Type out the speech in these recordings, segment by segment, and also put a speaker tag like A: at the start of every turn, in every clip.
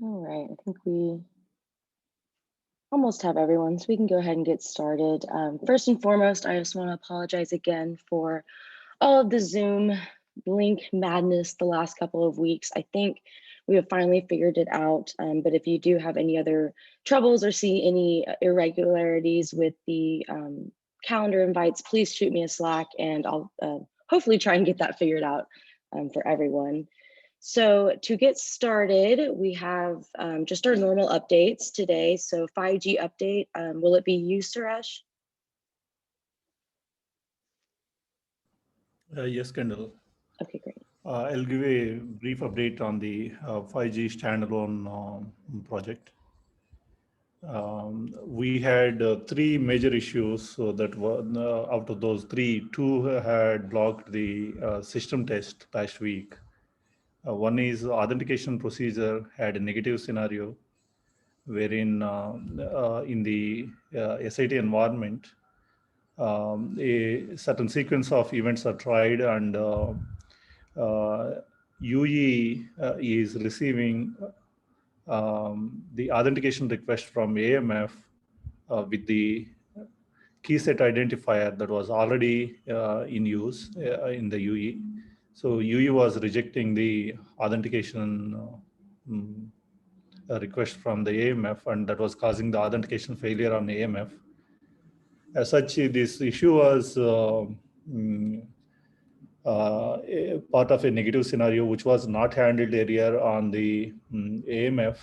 A: All right, I think we almost have everyone, so we can go ahead and get started. First and foremost, I just want to apologize again for all of the Zoom link madness the last couple of weeks. I think we have finally figured it out, but if you do have any other troubles or see any irregularities with the calendar invites, please shoot me a Slack and I'll hopefully try and get that figured out for everyone. So to get started, we have just our normal updates today. So 5G update, will it be you, Suresh?
B: Yes, Kendall.
A: Okay, great.
B: I'll give a brief update on the 5G standalone project. We had three major issues. So that were out of those three, two had blocked the system test last week. One is authentication procedure had a negative scenario wherein in the SIT environment, a certain sequence of events are tried and UE is receiving the authentication request from AMF with the key set identifier that was already in use in the UE. So UE was rejecting the authentication request from the AMF, and that was causing the authentication failure on AMF. As such, this issue was part of a negative scenario which was not handled earlier on the AMF.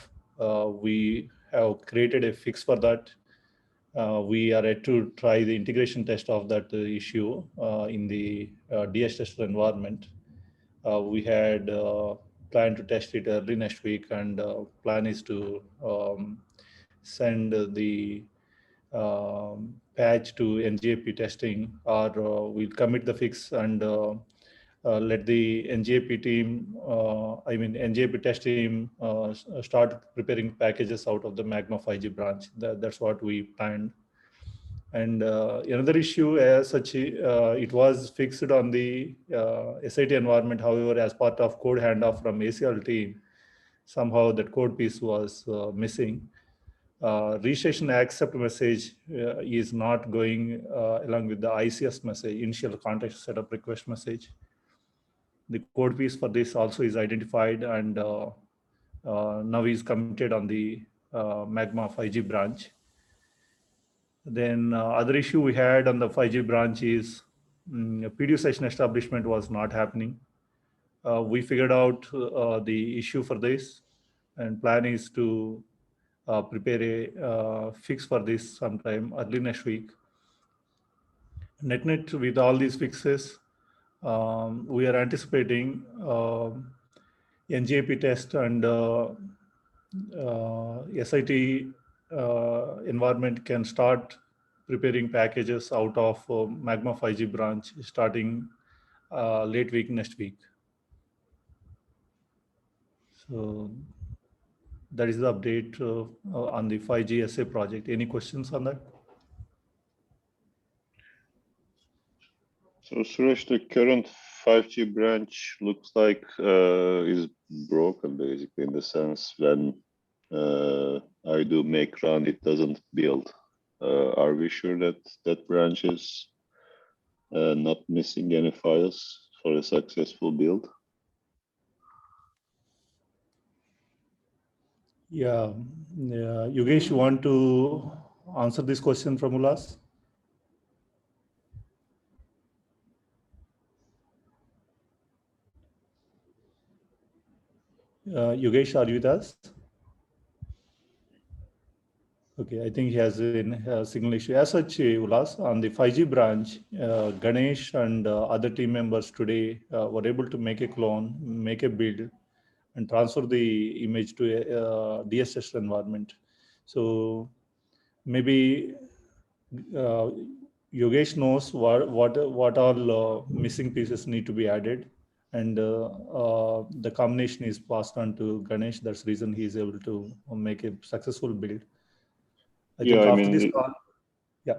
B: We have created a fix for that. We are yet to try the integration test of that issue in the DS tester environment. We had planned to test it early next week, and plan is to send the patch to NGAP testing, or we'll commit the fix and let the NGAP team, NGAP test team, start preparing packages out of the Magma 5G branch. That's what we planned. And another issue as such, it was fixed on the SIT environment. However, as part of code handoff from ACL team, somehow that code piece was missing. Registration accept message is not going along with the ICS message, initial context setup request message. The code piece for this also is identified, and now is committed on the Magma 5G branch. Then other issue we had on the 5G branch is PDU session establishment was not happening. We figured out the issue for this, and plan is to prepare a fix for this sometime early next week. Net with all these fixes, we are anticipating NGAP test and SIT environment can start preparing packages out of Magma 5G branch starting late week next week. So that is the update on the 5G SA project. Any questions on that?
C: So Suresh, the current 5G branch looks like is broken, basically, in the sense when I do make run, it doesn't build. Are we sure that that branch is not missing any files for a successful build?
B: Yeah, Yogesh, you want to answer this question from Ulas? Yogesh, are you with us? Okay, I think he has a signal issue. As such, Ulas, on the 5G branch, Ganesh and other team members today were able to make a clone, make a build, and transfer the image to a DSS environment. So maybe Yogesh knows what all missing pieces need to be added, and the combination is passed on to Ganesh. That's the reason he is able to make a successful build. I
C: Yeah,
B: think
C: I
B: after
C: mean,
B: this call, yeah.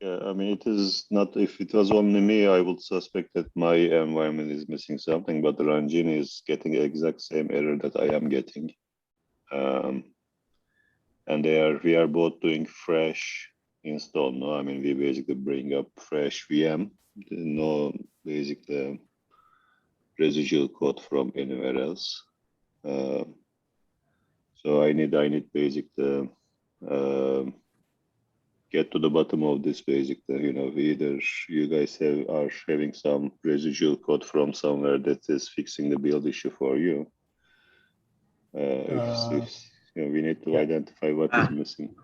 C: yeah, I mean, it is not, if it was only me, I would suspect that my environment is missing something, but the Ranjini is getting the exact same error that I am getting. And we are both doing fresh install. No, I mean, we basically bring up fresh VM, no basically residual code from anywhere else. So I need basically get to the bottom of this basically. You know, either you guys are having some residual code from somewhere that is fixing the build issue for you. If you know, we need to identify what is missing.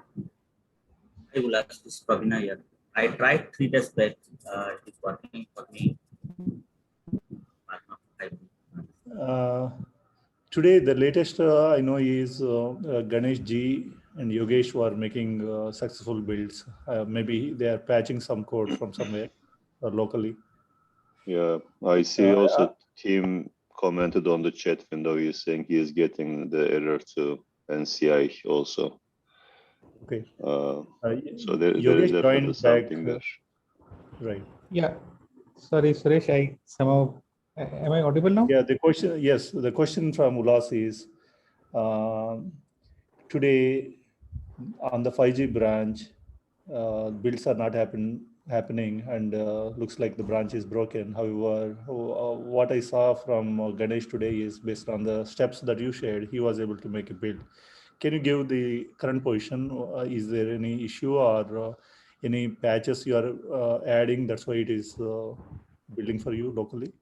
D: I will ask this Pravina here. I tried 3 days back. It is working for me.
B: Today, the latest I know is Ganesh G and Yogesh were making successful builds. Maybe they are patching some code from somewhere locally.
C: Yeah, I see also Tim commented on the chat window. He's saying he is getting the error to NCI also.
B: Okay.
C: So there is
B: Yogesh
C: definitely
B: joined
C: something
B: back,
C: there.
B: right.
E: Yeah. Sorry, Suresh, I somehow, am I audible now?
B: Yeah, the question, yes, the question from Ulas is, today on the 5G branch, builds are not happening and looks like the branch is broken. However, what I saw from Ganesh today is based on the steps that you shared, he was able to make a build. Can you give the current position? Is there any issue or any patches you are adding? That's why it is building for you locally?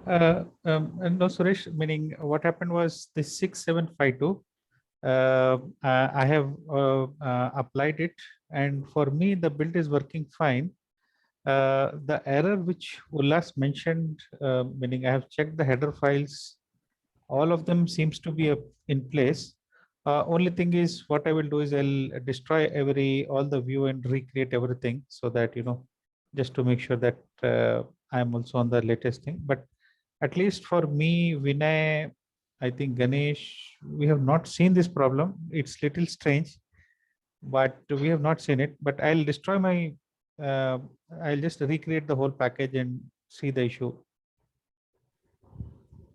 E: No, Suresh, meaning what happened was the 6752. I have applied it, and for me, the build is working fine. The error which Ullas mentioned, meaning I have checked the header files, all of them seems to be in place. Only thing is, what I will do is I'll destroy all the view and recreate everything so that, just to make sure that I'm also on the latest thing. But at least for me, Vinay, I think Ganesh, we have not seen this problem. It's little strange, but we have not seen it. But I'll destroy I'll just recreate the whole package and see the issue.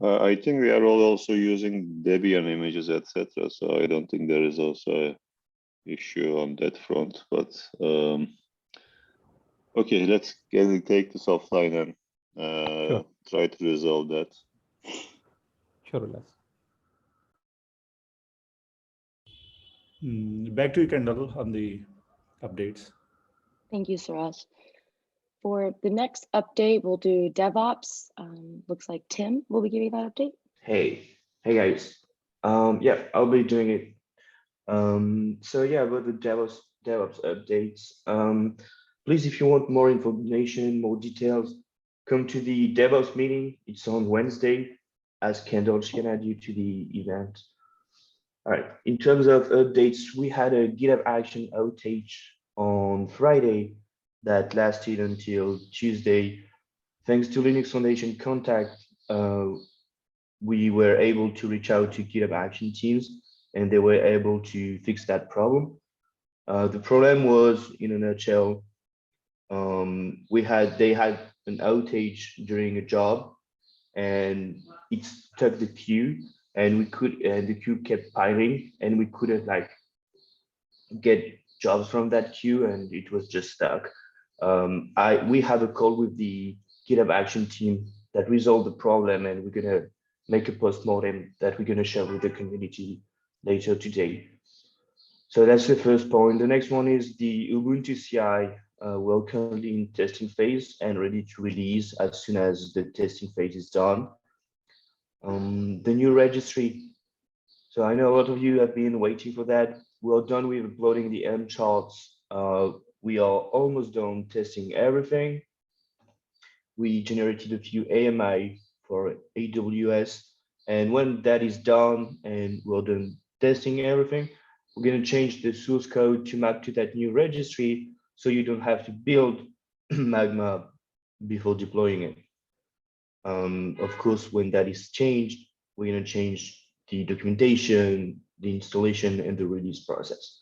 C: I think we are all also using Debian images, etc. So I don't think there is also an issue on that front. But okay, let's take this offline and try to resolve that.
E: Sure, Ullas.
B: Back to you, Kendall, on the updates.
A: Thank you, Suraj. For the next update, we'll do DevOps. Looks like Tim will be giving that update.
F: Hey guys. Yeah, I'll be doing it. So yeah, about the DevOps updates. Please, if you want more information, more details, come to the DevOps meeting. It's on Wednesday. As Kendall, she can add you to the event. All right. In terms of updates, we had a GitHub Action outage on Friday that lasted until Tuesday. Thanks to Linux Foundation contact, we were able to reach out to GitHub Action teams, and they were able to fix that problem. The problem was, in a nutshell, they had an outage during a job, and it stuck the queue, and the queue kept piling, and we couldn't get jobs from that queue, and it was just stuck. We have a call with the GitHub Action team that resolved the problem, and we're gonna make a postmortem that we're gonna share with the community later today. So that's the first point. The next one is the Ubuntu CI. We're currently in testing phase and ready to release as soon as the testing phase is done. The new registry. So I know a lot of you have been waiting for that. We're done with uploading the M charts. We are almost done testing everything. We generated a few AMI for AWS. And when that is done and we're done testing everything, we're going to change the source code to map to that new registry so you don't have to build Magma before deploying it. Of course, when that is changed, we're going to change the documentation, the installation, and the release process.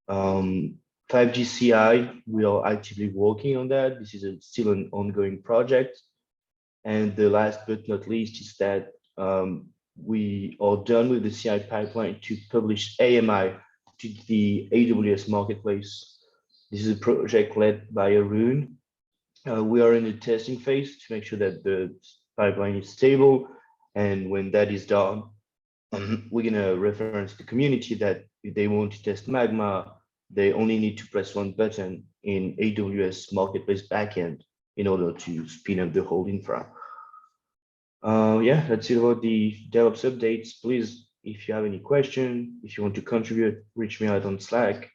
F: 5G CI, we are actively working on that. This is still an ongoing project. And the last but not least is that we are done with the CI pipeline to publish AMI to the AWS marketplace. This is a project led by Arun. We are in the testing phase to make sure that the pipeline is stable. And when that is done, we're gonna reference the community that if they want to test Magma, they only need to press one button in AWS Marketplace backend in order to spin up the whole infra. Yeah, that's it about the Devops updates. Please, if you have any question, if you want to contribute, reach me out on Slack.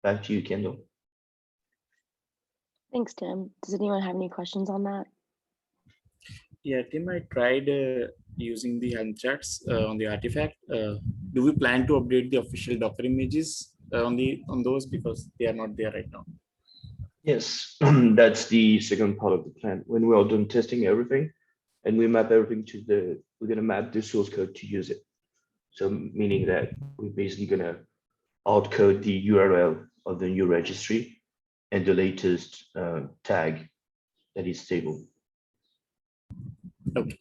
F: Back to you, Kendall.
A: Thanks, Tim. Does anyone have any questions on that?
G: Yeah, Tim, I tried using the hand charts on the artifact. Do we plan to update the official Docker images on those, because they are not there right now?
F: Yes, that's the second part of the plan. When we are done testing everything and we map everything to we're gonna map the source code to use it. So meaning that we're basically gonna hard code the URL of the new registry and the latest tag that is stable.
G: Okay.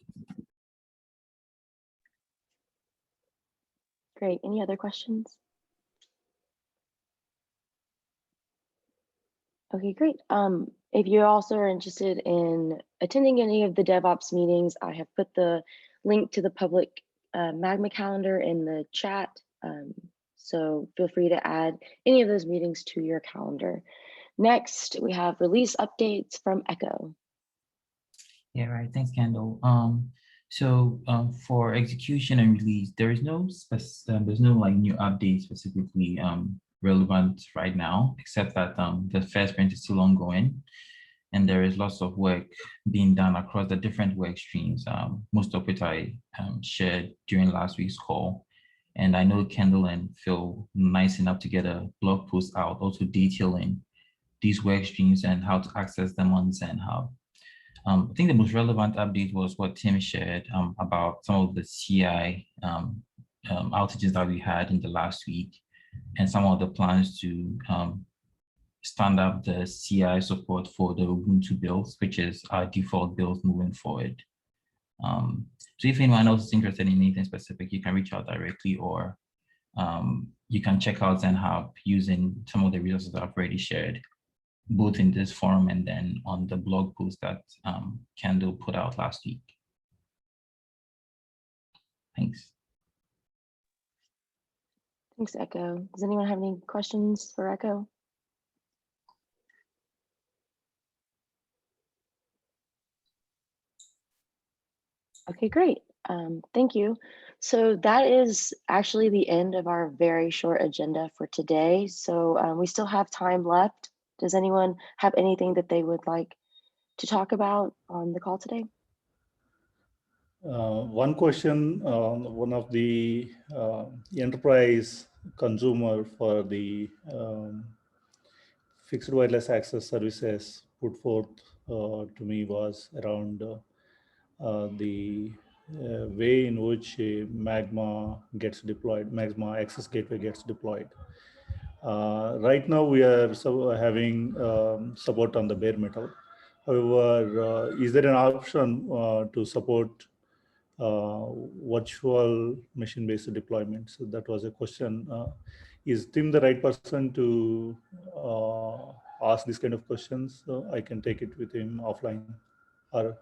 A: Great. Any other questions? Okay, great. If you also are interested in attending any of the DevOps meetings, I have put the link to the public Magma calendar in the chat. So feel free to add any of those meetings to your calendar. Next, we have release updates from Echo.
H: Yeah, right. Thanks, Kendall. For execution and release, there's no like new updates specifically relevant right now, except that the first sprint is still ongoing, and there is lots of work being done across the different work streams, most of which I shared during last week's call. And I know Kendall and Phil nice enough to get a blog post out also detailing these work streams and how to access them on Zen Hub. I think the most relevant update was what Tim shared about some of the CI outages that we had in the last week, and some of the plans to stand up the CI support for the Ubuntu builds, which is our default build moving forward. So if anyone else is interested in anything specific, you can reach out directly, or you can check out Zen Hub using some of the resources that I've already shared, both in this forum and then on the blog post that Kendall put out last week. Thanks.
A: Thanks, Echo. Does anyone have any questions for Echo? Okay, great. Thank you. So that is actually the end of our very short agenda for today. So we still have time left. Does anyone have anything that they would like to talk about on the call today?
B: One question, one of the enterprise consumer for the fixed wireless access services put forth to me was around the way in which Magma gets deployed, Magma Access Gateway gets deployed. Right now we are having support on the bare metal. However, is there an option to support virtual machine-based deployment? So that was a question. Is Tim the right person to ask these kind of questions? So I can take it with him offline, or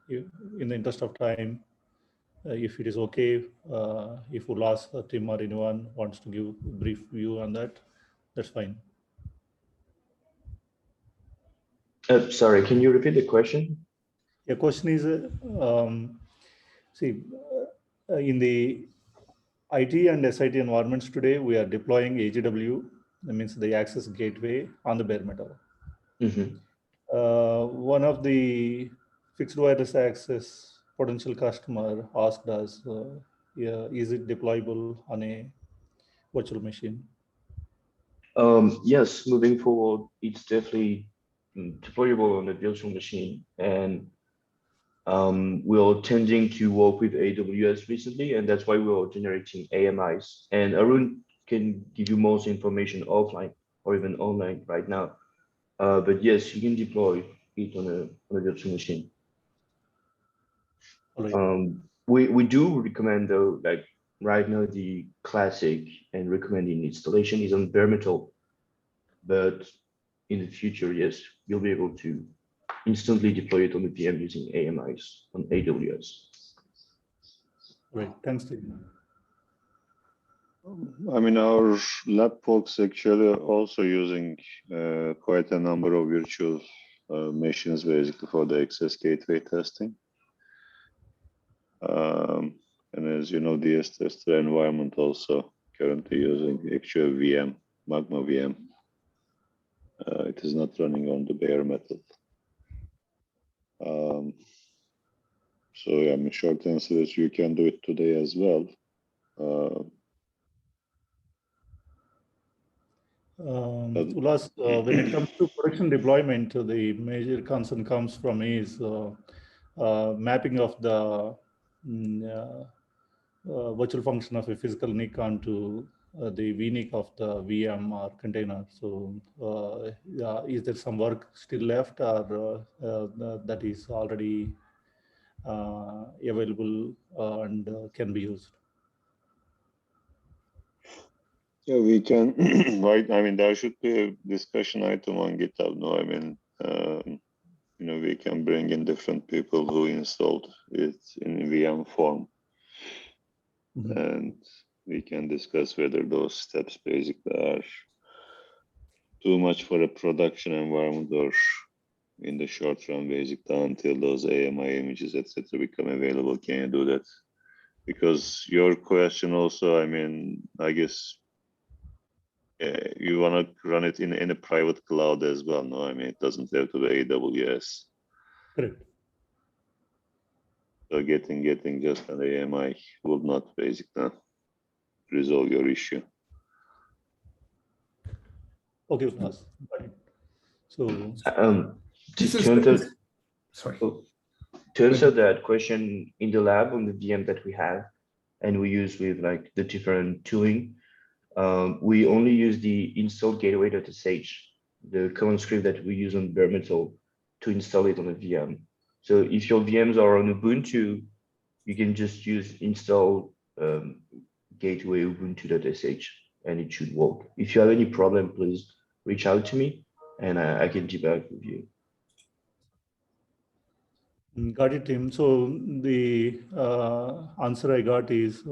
B: in the interest of time, if it is okay, if we'll ask Tim or anyone wants to give a brief view on that, that's fine.
F: Sorry, can you repeat the question?
B: The question is, in the IT and SIT environments today, we are deploying AGW, that means the access gateway on the bare metal. One of the fixed wireless access potential customer asked us, is it deployable on a virtual machine?
F: Yes, moving forward, it's definitely deployable on a virtual machine. And we're tending to work with AWS recently, and that's why we're generating AMIs. And Arun can give you more information offline or even online right now. But yes, you can deploy it on a virtual machine.
B: Right.
F: We do recommend though, like right now the classic and recommending installation is on bare metal, but in the future, yes, you'll be able to instantly deploy it on the VM using AMIs on AWS.
B: Great, thanks, Steve.
C: I mean, our lab folks actually are also using quite a number of virtual machines basically for the access gateway testing. And as you know, the tester environment also currently using actual VM, Magma VM. It is not running on the bare metal. So yeah, I mean, short answer is you can do it today as well.
B: Ulas, when it comes to production deployment, the major concern comes from is mapping of the virtual function of a physical NIC onto the VNIC of the VM or container. So is there some work still left, or that is already available and can be used?
C: Yeah, we can. Right. I mean, there should be a discussion item on GitHub. No, I mean, you know, we can bring in different people who installed it in VM form, and we can discuss whether those steps basically are too much for a production environment or in the short run, basically until those AMI images, etc., become available. Can you do that? Because your question also, I mean, I guess. You want to run it in a private cloud as well, no? I mean, it doesn't have to be AWS.
B: Correct.
C: So getting just an AMI will not basically resolve your issue.
B: Okay, Ulas. So
F: to answer that question, in the lab on the VM that we have, and we use with like the different tooling, we only use the install gateway.sh, the command script that we use on bare metal to install it on a VM. So if your VMs are on Ubuntu, you can just use install gateway ubuntu.sh and it should work. If you have any problem, please reach out to me and I can debug with you.
B: Got it, Tim. So the answer I got is,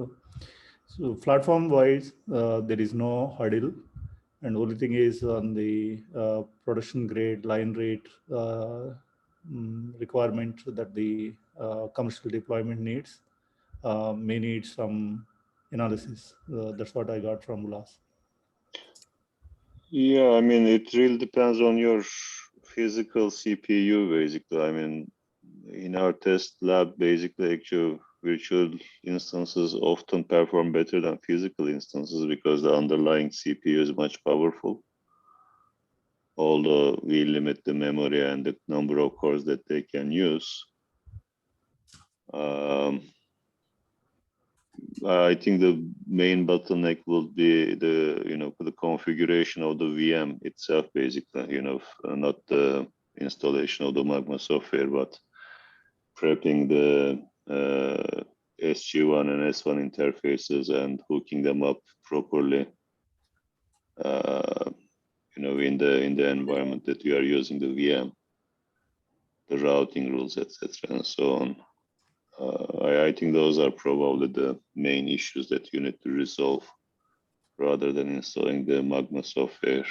B: so platform-wise, there is no hurdle, and only thing is on the production grade line rate requirement that the commercial deployment needs may need some analysis. That's what I got from Ulas.
C: Yeah, I mean, it really depends on your physical CPU, basically. I mean, in our test lab, basically, actual virtual instances often perform better than physical instances because the underlying CPU is much powerful. Although we limit the memory and the number of cores that they can use. I think the main bottleneck will be the configuration of the VM itself, basically, not the installation of the Magma software, but prepping the SG1 and S1 interfaces and hooking them up properly, in the environment that you are using the VM, the routing rules, etc., and so on. I think those are probably the main issues that you need to resolve rather than installing the Magma software.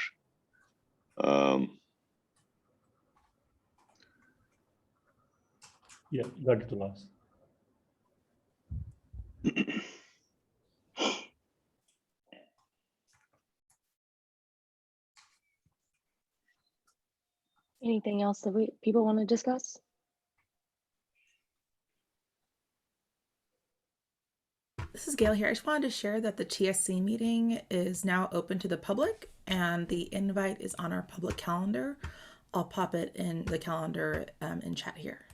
B: Yeah, got it, Ulas.
A: Anything else that people want to discuss?
I: This is Gail here. I just wanted to share that the TSC meeting is now open to the public and the invite is on our public calendar. I'll pop it in the calendar in chat here.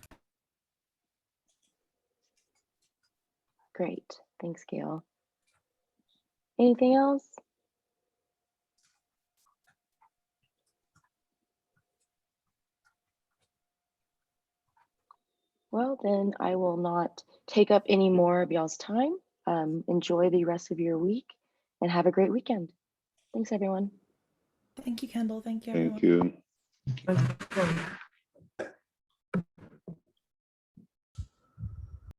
A: Great. Thanks, Gail. Anything else? Well, then I will not take up any more of y'all's time. Enjoy the rest of your week and have a great weekend. Thanks, everyone.
I: Thank you, Kendall. Thank you, everyone.
C: Thank you.
H: Thank you.